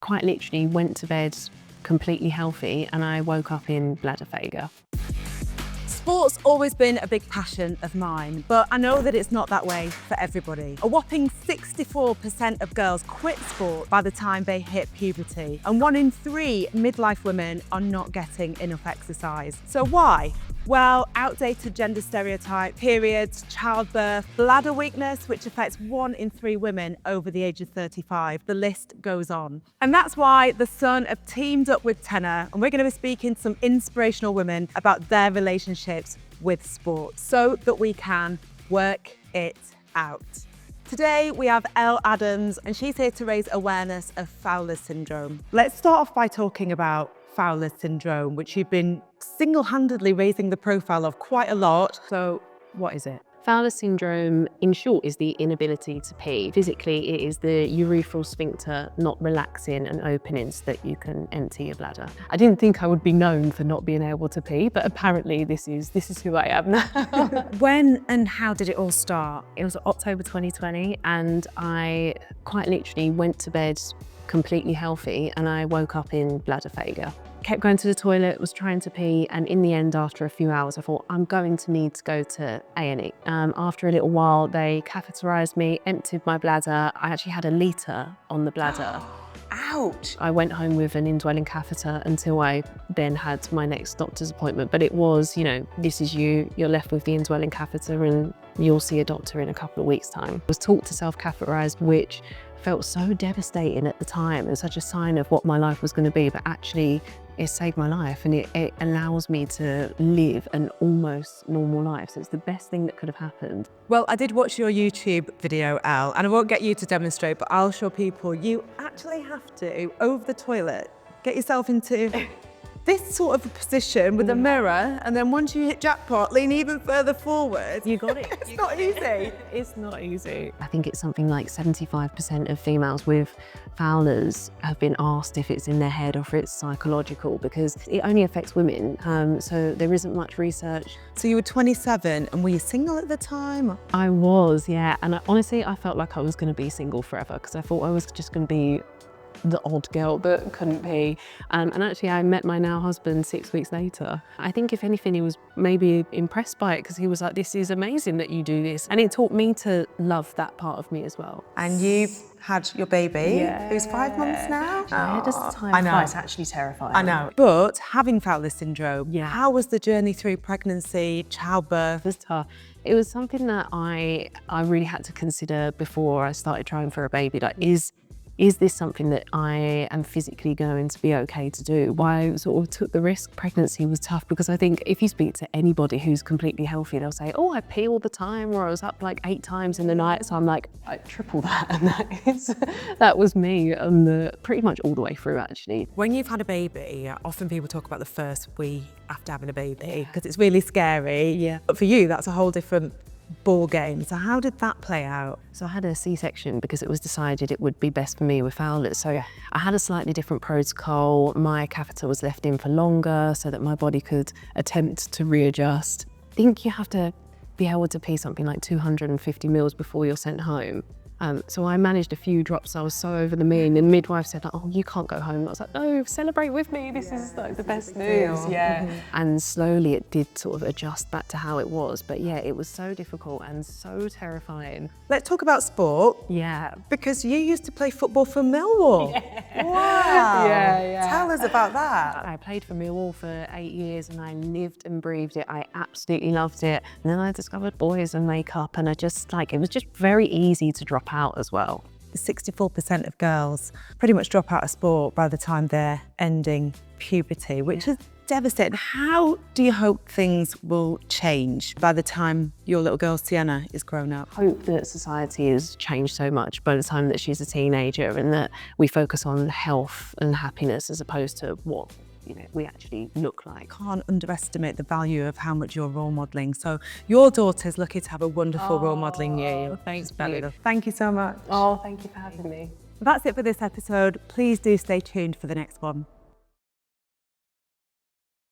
quite literally went to bed completely healthy and I woke up in bladder failure. Sport's always been a big passion of mine, but I know that it's not that way for everybody. A whopping 64% of girls quit sport by the time they hit puberty, and 1 in 3 midlife women are not getting enough exercise. So why? Well, outdated gender stereotype, periods, childbirth, bladder weakness, which affects 1 in 3 women over the age of 35. The list goes on. And that's why the Sun have teamed up with TENA, and we're going to be speaking to some inspirational women about their relationships with sport so that we can work it out. Today we have Elle Adams, and she's here to raise awareness of Fowler syndrome. Let's start off by talking about Fowler syndrome, which you've been single-handedly raising the profile of quite a lot. So what is it? Fowler syndrome, in short, is the inability to pee. Physically, it is the urethral sphincter not relaxing and opening so that you can empty your bladder. I didn't think I would be known for not being able to pee, but apparently this is who I am now. When and how did it all start? It was October 2020, and I quite literally went to bed completely healthy and I woke up in bladder failure. Kept going to the toilet, was trying to pee, and in the end, after a few hours, I thought, I'm going to need to go to A&E. After a little while, they catheterised me, emptied my bladder. I actually had a litre on the bladder. Ouch! I went home with an indwelling catheter until I then had my next doctor's appointment. But it was, this is you're left with the indwelling catheter and you'll see a doctor in a couple of weeks' time. I was taught to self-catheterise, which felt so devastating at the time. It was such a sign of what my life was going to be, but actually it saved my life and it allows me to live an almost normal life. So it's the best thing that could have happened. Well, I did watch your YouTube video, Elle, and I won't get you to demonstrate, but I'll show people you actually have to, over the toilet, get yourself into this sort of a position with a mirror, and then once you hit jackpot, lean even further forward. You got it. It's not easy. It's not easy. I think it's something like 75% of females with Fowler's have been asked if it's in their head or if it's psychological, because it only affects women. So there isn't much research. So you were 27 and were you single at the time? I was, yeah. And honestly, I felt like I was going to be single forever because I thought I was just going to be the odd girl that couldn't pee. And actually I met my now husband 6 weeks later. I think if anything, he was maybe impressed by it because he was like, this is amazing that you do this. And it taught me to love that part of me as well. And you've had your baby, yeah, who's 5 months now? Yeah, just the time. I know. It's actually terrifying. I know. But having Fowler syndrome, yeah. How was the journey through pregnancy, childbirth? It was tough. It was something that I really had to consider before I started trying for a baby. Like, is this something that I am physically going to be okay to do? Why I sort of took the risk. Pregnancy was tough because I think if you speak to anybody who's completely healthy, they'll say, oh, I pee all the time, or I was up like 8 times in the night. So I'm like, I triple that. And that was me pretty much all the way through, actually. When you've had a baby, often people talk about the first week after having a baby because it's really scary. Yeah. But for you, that's a whole different ball game. So how did that play out? So I had a C-section because it was decided it would be best for me with Fowler. So I had a slightly different protocol. My catheter was left in for longer so that my body could attempt to readjust. I think you have to be able to pee something like 250 mils before you're sent home. So I managed a few drops. I was so over the moon. And the midwife said, like, oh, you can't go home. I was like, no, celebrate with me. This is like the best news. Yeah. Mm-hmm. And slowly it did sort of adjust back to how it was. But yeah, it was so difficult and so terrifying. Let's talk about sport. Yeah. Because you used to play football for Millwall. Yeah. Wow. Yeah. Tell us about that. I played for Millwall for 8 years and I lived and breathed it. I absolutely loved it. And then I discovered boys and makeup, and it was just very easy to drop out as well. 64% of girls pretty much drop out of sport by the time they're ending puberty, which is devastating. How do you hope things will change by the time your little girl Sienna is grown up? Hope that society has changed so much by the time that she's a teenager, and that we focus on health and happiness as opposed to what we actually look like. Can't underestimate the value of how much you're role modelling. So your daughter's lucky to have a wonderful role modelling you. Thanks, Belly. Thank you so much. Oh, thank you for having me. That's it for this episode. Please do stay tuned for the next one.